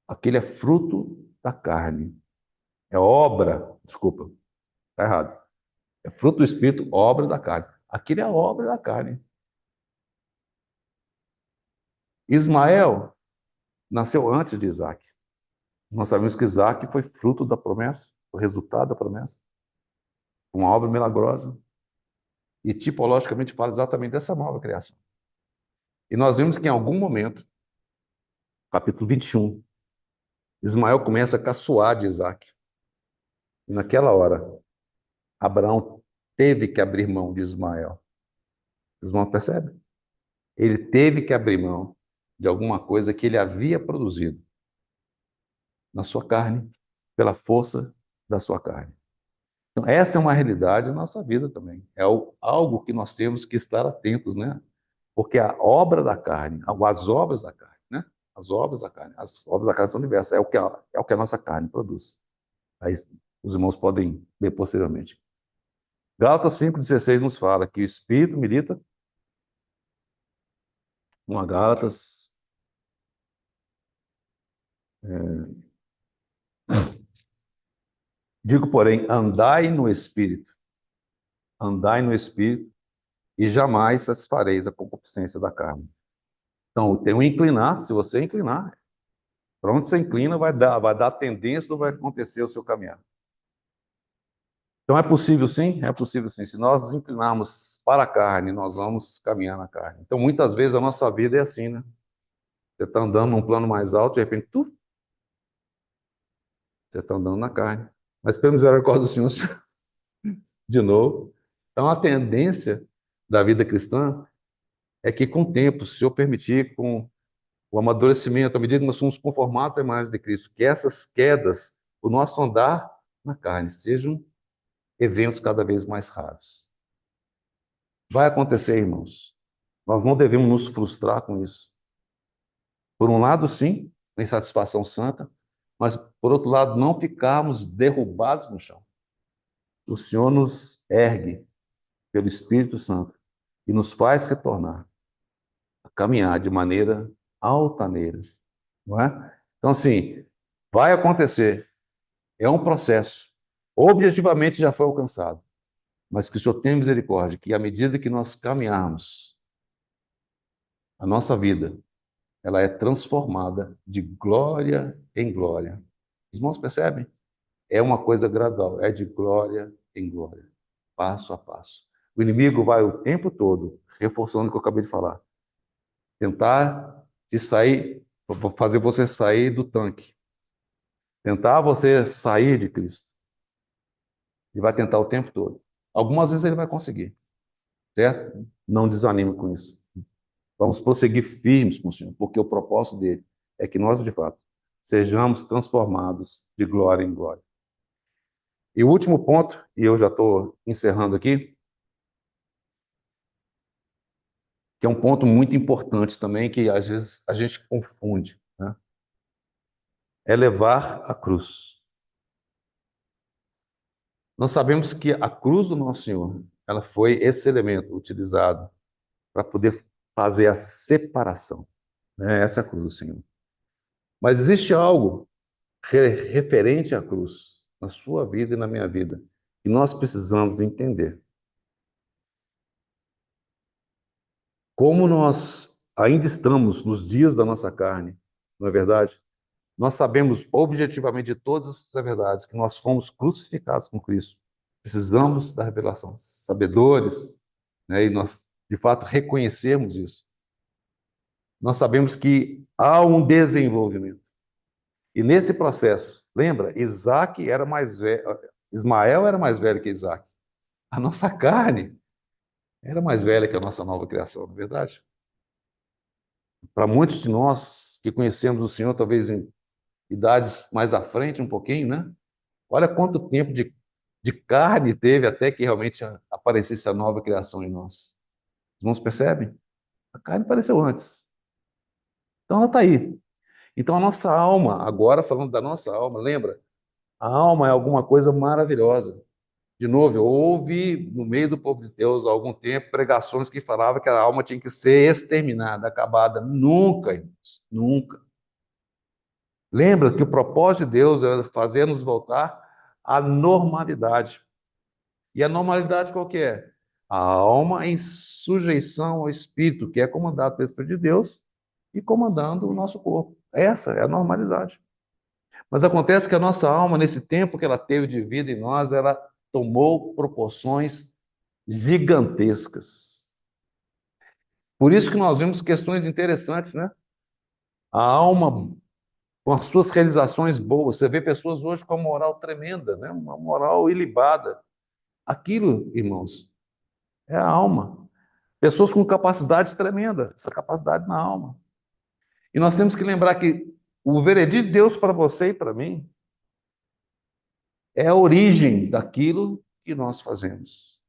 Aquele é fruto da carne. É obra, desculpa, está errado. É fruto do Espírito, obra da carne. Aquele é a obra da carne. Ismael nasceu antes de Isaac. Nós sabemos que Isaac foi fruto da promessa, o resultado da promessa. Uma obra milagrosa. E tipologicamente fala exatamente dessa nova criação. E nós vemos que em algum momento, capítulo 21, Ismael começa a caçoar de Isaac. E naquela hora, Abraão teve que abrir mão de Ismael. Os irmãos percebem? Ele teve que abrir mão de alguma coisa que ele havia produzido na sua carne, pela força da sua carne. Então, essa é uma realidade da nossa vida também. É algo que nós temos que estar atentos, né? Porque a obra da carne, as obras da carne, né? As obras da carne são diversas. É o que a nossa carne produz. Aí os irmãos podem ler posteriormente. Gálatas 5,16 nos fala que o Espírito milita, uma Gálatas, digo, porém, andai no Espírito, e jamais satisfareis a concupiscência da carne. Então, tem um inclinar, se você inclinar, para onde você inclina, vai dar tendência, não vai acontecer o seu caminhar. Então, é possível sim? É possível sim. Se nós nos inclinarmos para a carne, nós vamos caminhar na carne. Então, muitas vezes a nossa vida é assim, né? Você está andando num plano mais alto, de repente, você está andando na carne. Mas pelo misericórdia do Senhor, de novo. Então, a tendência da vida cristã é que, com o tempo, se o Senhor permitir, com o amadurecimento, à medida que nós somos conformados à imagem de Cristo, que essas quedas, o nosso andar na carne, sejam eventos cada vez mais raros. Vai acontecer, irmãos. Nós não devemos nos frustrar com isso. Por um lado, sim, a insatisfação santa, mas, por outro lado, não ficarmos derrubados no chão. O Senhor nos ergue pelo Espírito Santo e nos faz retornar a caminhar de maneira altaneira, não é? Então, assim, vai acontecer, é um processo. Objetivamente já foi alcançado, mas que o Senhor tenha misericórdia, que à medida que nós caminharmos, a nossa vida, ela é transformada de glória em glória. Os irmãos percebem? É uma coisa gradual, é de glória em glória, passo a passo. O inimigo vai o tempo todo reforçando o que eu acabei de falar. Tentar te sair Vou fazer você sair do tanque. Tentar você sair de Cristo. Ele vai tentar o tempo todo. Algumas vezes ele vai conseguir, certo? Não desanime com isso. Vamos prosseguir firmes com o Senhor, porque o propósito dele é que nós, de fato, sejamos transformados de glória em glória. E o último ponto, e eu já estou encerrando aqui, que é um ponto muito importante também, que às vezes a gente confunde, né? É levar a cruz. Nós sabemos que a cruz do nosso Senhor, ela foi esse elemento utilizado para poder fazer a separação, né? Essa é a cruz do Senhor. Mas existe algo referente à cruz, na sua vida e na minha vida, que nós precisamos entender. Como nós ainda estamos nos dias da nossa carne, não é verdade? Nós sabemos objetivamente de todas essas verdades que nós fomos crucificados com Cristo. Precisamos da revelação, sabedores, né? E nós, de fato, reconhecermos isso. Nós sabemos que há um desenvolvimento. E nesse processo, lembra, Isaac era mais velho, Ismael era mais velho que Isaac. A nossa carne era mais velha que a nossa nova criação, não é verdade? Para muitos de nós que conhecemos o Senhor, talvez em idades mais à frente um pouquinho, né? Olha quanto tempo de carne teve até que realmente aparecesse a nova criação em nós. Os irmãos percebem? A carne apareceu antes. Então ela está aí. Então a nossa alma, agora falando da nossa alma, lembra? A alma é alguma coisa maravilhosa. De novo, eu ouvi no meio do povo de Deus há algum tempo pregações que falavam que a alma tinha que ser exterminada, acabada. Nunca, irmãos, nunca. Lembra que o propósito de Deus é fazer-nos voltar à normalidade. E a normalidade qual que é? A alma em sujeição ao Espírito, que é comandado pelo Espírito de Deus e comandando o nosso corpo. Essa é a normalidade. Mas acontece que a nossa alma, nesse tempo que ela teve de vida em nós, ela tomou proporções gigantescas. Por isso que nós vemos questões interessantes, né? A alma, com as suas realizações boas, você vê pessoas hoje com uma moral tremenda, né? Uma moral ilibada. Aquilo, irmãos, é a alma. Pessoas com capacidades tremendas, essa capacidade na alma. E nós temos que lembrar que o veredito de Deus para você e para mim é a origem daquilo que nós fazemos.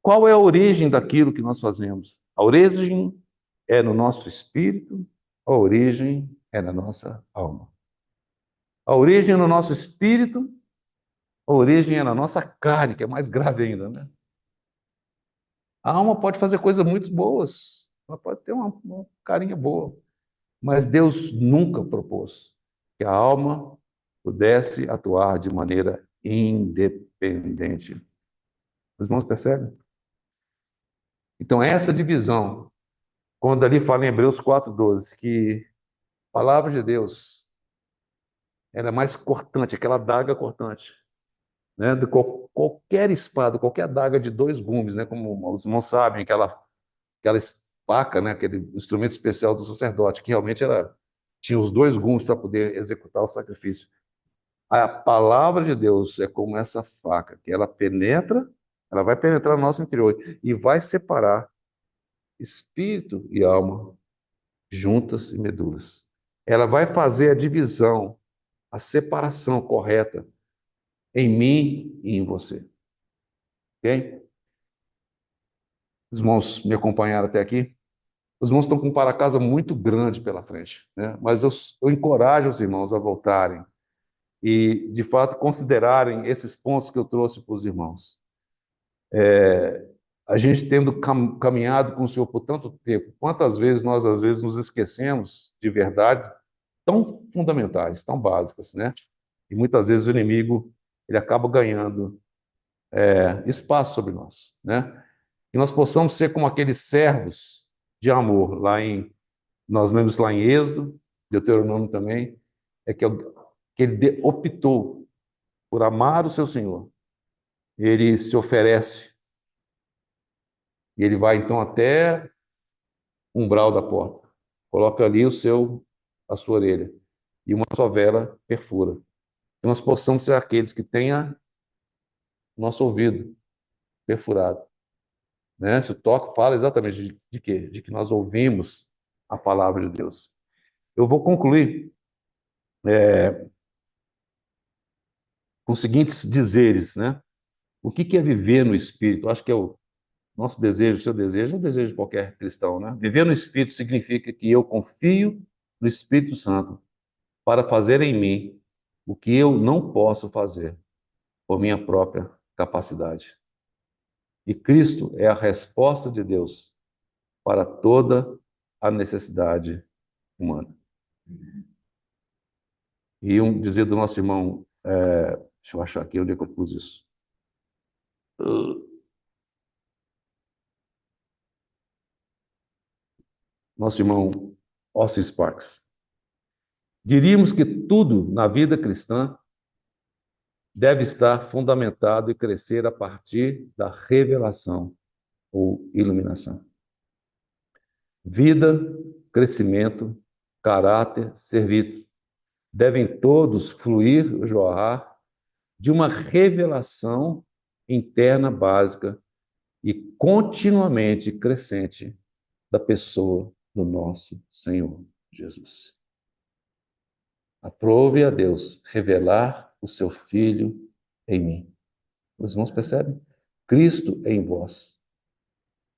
Qual é a origem daquilo que nós fazemos? A origem é no nosso espírito, a origem é na nossa alma. A origem é no nosso espírito, a origem é na nossa carne, que é mais grave ainda, né? A alma pode fazer coisas muito boas, ela pode ter uma carinha boa, mas Deus nunca propôs que a alma pudesse atuar de maneira independente. Os irmãos percebem? Então, essa divisão, quando ali fala em Hebreus 4:12, que a palavra de Deus era mais cortante, aquela adaga cortante, né? De qualquer espada, qualquer adaga de dois gumes, né? Como os irmãos sabem, aquela espaca, né? Aquele instrumento especial do sacerdote, que realmente tinha os dois gumes para poder executar o sacrifício. A palavra de Deus é como essa faca, que ela penetra, ela vai penetrar no nosso interior e vai separar espírito e alma, juntas e medulas. Ela vai fazer a divisão, a separação correta em mim e em você. Ok? Os irmãos me acompanharam até aqui? Os irmãos estão com um para-casa muito grande pela frente, né? Mas eu encorajo os irmãos a voltarem e, de fato, considerarem esses pontos que eu trouxe para os irmãos. A gente tendo caminhado com o Senhor por tanto tempo, quantas vezes nós, às vezes, nos esquecemos de verdades tão fundamentais, tão básicas, né? E muitas vezes o inimigo, ele acaba ganhando espaço sobre nós, né? Que nós possamos ser como aqueles servos de amor, nós lemos lá em Êxodo, Deuteronômio também, que ele optou por amar o seu Senhor. Ele se oferece e ele vai então até o umbral da porta. Coloca ali o seu a sua orelha, e uma só vela perfura. Que nós possamos ser aqueles que tenham nosso ouvido perfurado. Né? Se o toque fala exatamente de quê? De que nós ouvimos a palavra de Deus. Eu vou concluir com os seguintes dizeres, né? O que é viver no Espírito? Eu acho que é o nosso desejo, o seu desejo, é o desejo de qualquer cristão, né? Viver no Espírito significa que eu confio no Espírito Santo para fazer em mim o que eu não posso fazer por minha própria capacidade. E Cristo é a resposta de Deus para toda a necessidade humana. E um dizer do nosso irmão, deixa eu achar aqui onde é que eu pus isso. Nosso irmão Austin Sparks. Diríamos que tudo na vida cristã deve estar fundamentado e crescer a partir da revelação ou iluminação. Vida, crescimento, caráter, serviço devem todos fluir, jorrar de uma revelação interna básica e continuamente crescente da pessoa do nosso Senhor Jesus. Aprove a Deus revelar o seu Filho em mim. Os irmãos percebem? Cristo em vós.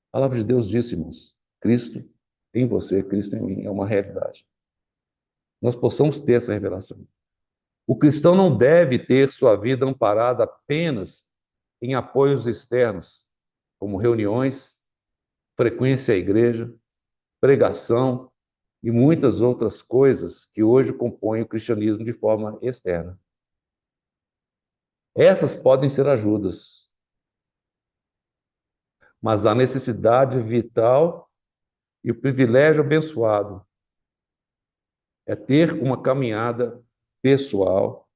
A palavra de Deus disse, irmãos, Cristo em você, Cristo em mim, é uma realidade. Nós possamos ter essa revelação. O cristão não deve ter sua vida amparada apenas em apoios externos, como reuniões, frequência à igreja, pregação e muitas outras coisas que hoje compõem o cristianismo de forma externa. Essas podem ser ajudas, mas a necessidade vital e o privilégio abençoado é ter uma caminhada pessoal,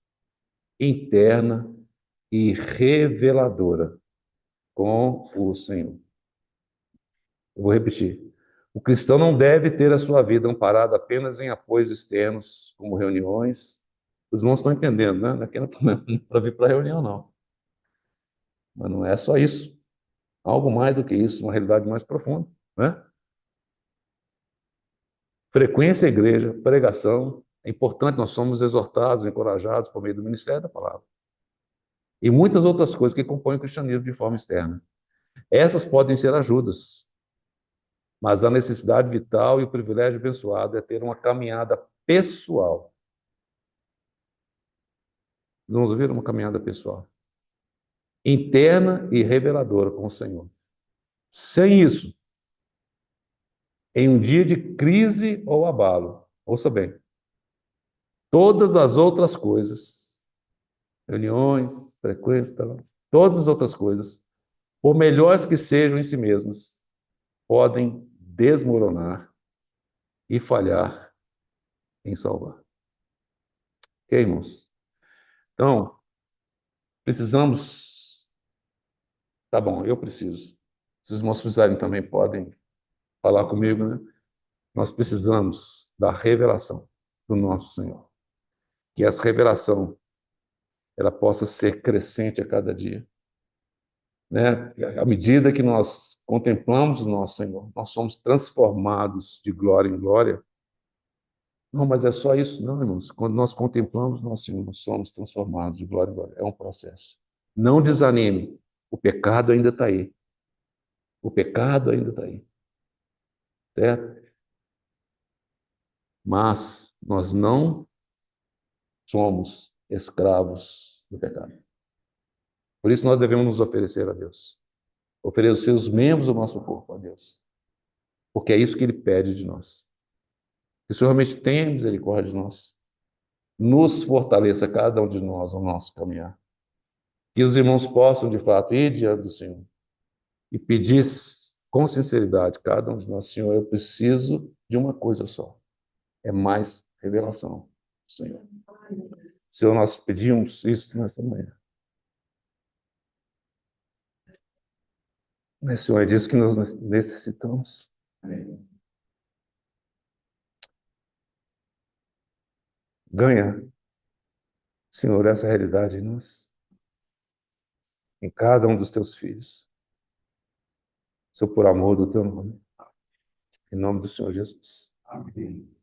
interna e reveladora com o Senhor. Eu vou repetir. O cristão não deve ter a sua vida amparada apenas em apoios externos, como reuniões. Os irmãos estão entendendo, né? Não é para vir para a reunião, não. Mas não é só isso. Algo mais do que isso, uma realidade mais profunda, né? Frequência à igreja, pregação. É importante, nós somos exortados, encorajados por meio do ministério da palavra. E muitas outras coisas que compõem o cristianismo de forma externa. Essas podem ser ajudas, mas a necessidade vital e o privilégio abençoado é ter uma caminhada pessoal. Vamos ouvir uma caminhada pessoal. Interna e reveladora com o Senhor. Sem isso, em um dia de crise ou abalo, ouça bem, todas as outras coisas, reuniões, frequência, todas as outras coisas, por melhores que sejam em si mesmas, podem desmoronar e falhar em salvar. Ok, irmãos? Então, precisamos. Tá bom, eu preciso. Se os irmãos precisarem também, podem falar comigo, né? Nós precisamos da revelação do nosso Senhor. Que essa revelação ela possa ser crescente a cada dia. Né? À medida que nós contemplamos o nosso Senhor, nós somos transformados de glória em glória. Não, mas é só isso, não, irmãos. Quando nós contemplamos o nosso Senhor, nós somos transformados de glória em glória. É um processo. Não desanime. O pecado ainda está aí. O pecado ainda está aí. Certo? Mas nós não somos escravos do pecado. Por isso nós devemos nos oferecer a Deus. Oferecer os membros do nosso corpo a Deus. Porque é isso que Ele pede de nós. Que o Senhor realmente tenha misericórdia de nós. Nos fortaleça cada um de nós no nosso caminhar. Que os irmãos possam, de fato, ir diante do Senhor e pedir com sinceridade, cada um de nós, Senhor, eu preciso de uma coisa só. É mais revelação, Senhor. Senhor, nós pedimos isso nessa manhã. Mas, Senhor, é disso que nós necessitamos. Amém. Ganha, Senhor, essa realidade em nós, em cada um dos teus filhos. Sou por amor do teu nome. Em nome do Senhor Jesus. Amém.